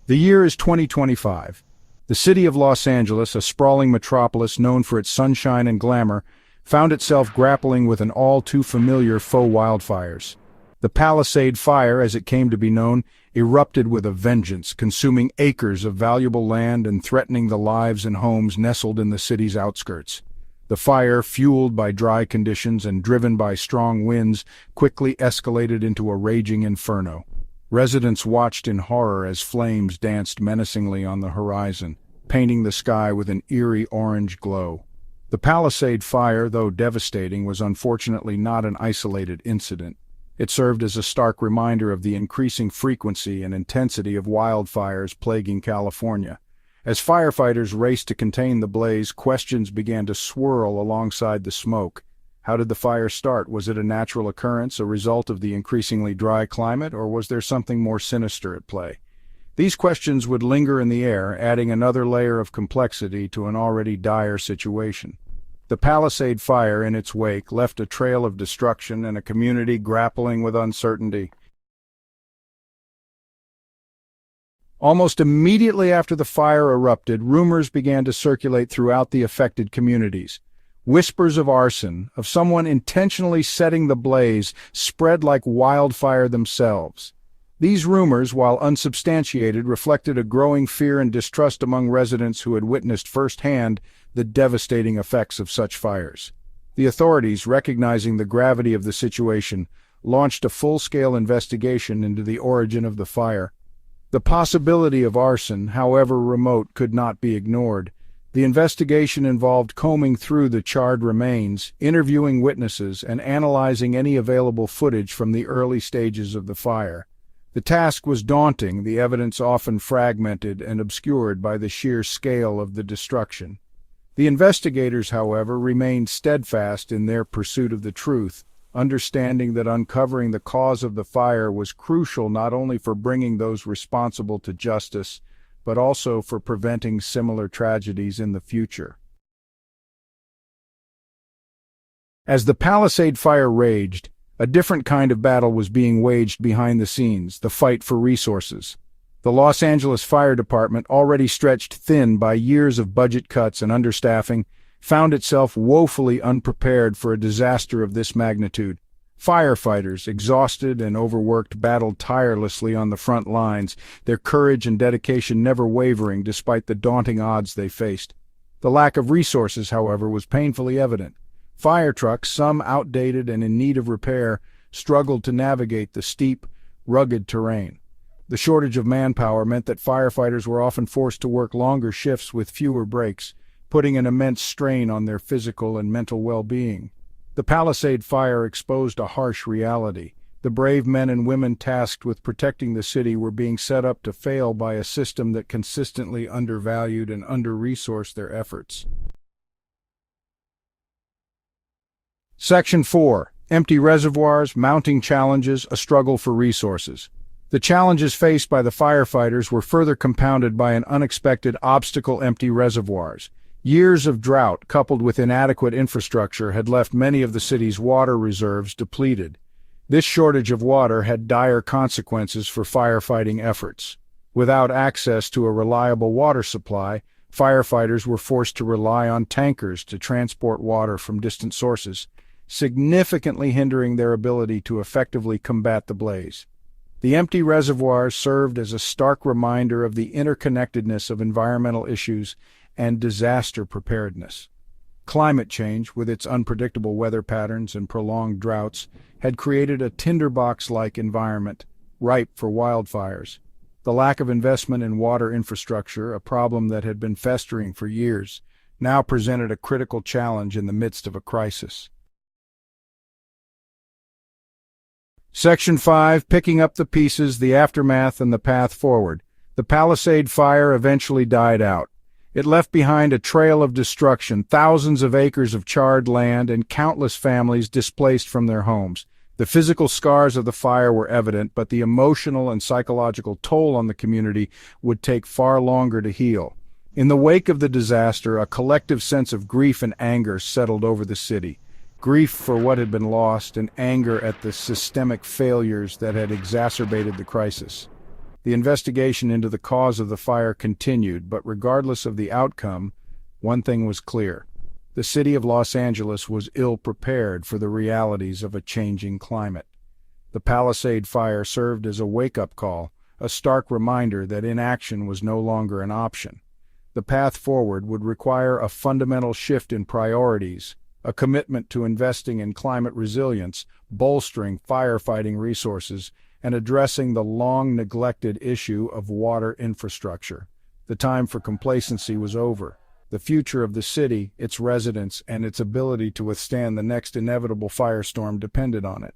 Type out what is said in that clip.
The year is 2025. The city of Los Angeles, a sprawling metropolis known for its sunshine and glamour, found itself grappling with an all-too-familiar faux wildfires. The Palisade Fire, as it came to be known, erupted with a vengeance, consuming acres of valuable land and threatening the lives and homes nestled in the city's outskirts. The fire, fueled by dry conditions and driven by strong winds, quickly escalated into a raging inferno. Residents watched in horror as flames danced menacingly on the horizon, painting the sky with an eerie orange glow. The Palisade Fire, though devastating, was unfortunately not an isolated incident. It served as a stark reminder of the increasing frequency and intensity of wildfires plaguing California. As firefighters raced to contain the blaze, questions began to swirl alongside the smoke. How did the fire start? Was it a natural occurrence, a result of the increasingly dry climate, or was there something more sinister at play? These questions would linger in the air, adding another layer of complexity to an already dire situation. The Palisade Fire, in its wake, left a trail of destruction and a community grappling with uncertainty. Almost immediately after the fire erupted, rumors began to circulate throughout the affected communities. Whispers of arson, of someone intentionally setting the blaze, spread like wildfire themselves. These rumors, while unsubstantiated, reflected a growing fear and distrust among residents who had witnessed firsthand the devastating effects of such fires. The authorities, recognizing the gravity of the situation, launched a full-scale investigation into the origin of the fire. The possibility of arson, however remote, could not be ignored. The investigation involved combing through the charred remains, interviewing witnesses, and analyzing any available footage from the early stages of the fire. The task was daunting, the evidence often fragmented and obscured by the sheer scale of the destruction. The investigators, however, remained steadfast in their pursuit of the truth, understanding that uncovering the cause of the fire was crucial not only for bringing those responsible to justice, but also for preventing similar tragedies in the future. As the Palisade Fire raged, a different kind of battle was being waged behind the scenes, the fight for resources. The Los Angeles Fire Department, already stretched thin by years of budget cuts and understaffing, found itself woefully unprepared for a disaster of this magnitude. Firefighters, exhausted and overworked, battled tirelessly on the front lines, their courage and dedication never wavering despite the daunting odds they faced. The lack of resources, however, was painfully evident. Fire trucks, some outdated and in need of repair, struggled to navigate the steep, rugged terrain. The shortage of manpower meant that firefighters were often forced to work longer shifts with fewer breaks, putting an immense strain on their physical and mental well-being. The Palisade Fire exposed a harsh reality. The brave men and women tasked with protecting the city were being set up to fail by a system that consistently undervalued and under-resourced their efforts. Section 4. Empty reservoirs, mounting challenges, a struggle for resources. The challenges faced by the firefighters were further compounded by an unexpected obstacle: empty reservoirs. Years of drought, coupled with inadequate infrastructure, had left many of the city's water reserves depleted. This shortage of water had dire consequences for firefighting efforts. Without access to a reliable water supply, firefighters were forced to rely on tankers to transport water from distant sources, significantly hindering their ability to effectively combat the blaze. The empty reservoirs served as a stark reminder of the interconnectedness of environmental issues and disaster preparedness. Climate change, with its unpredictable weather patterns and prolonged droughts, had created a tinderbox-like environment, ripe for wildfires. The lack of investment in water infrastructure, a problem that had been festering for years, now presented a critical challenge in the midst of a crisis. Section 5. Picking up the pieces, the aftermath, and the path forward. The Palisade Fire eventually died out. It left behind a trail of destruction, thousands of acres of charred land, and countless families displaced from their homes. The physical scars of the fire were evident, but the emotional and psychological toll on the community would take far longer to heal. In the wake of the disaster, a collective sense of grief and anger settled over the city. Grief for what had been lost and anger at the systemic failures that had exacerbated the crisis. The investigation into the cause of the fire continued, but regardless of the outcome, one thing was clear. The city of Los Angeles was ill-prepared for the realities of a changing climate. The Palisades fire served as a wake-up call, a stark reminder that inaction was no longer an option. The path forward would require a fundamental shift in priorities, a commitment to investing in climate resilience, bolstering firefighting resources, and addressing the long-neglected issue of water infrastructure. The time for complacency was over. The future of the city, its residents, and its ability to withstand the next inevitable firestorm depended on it.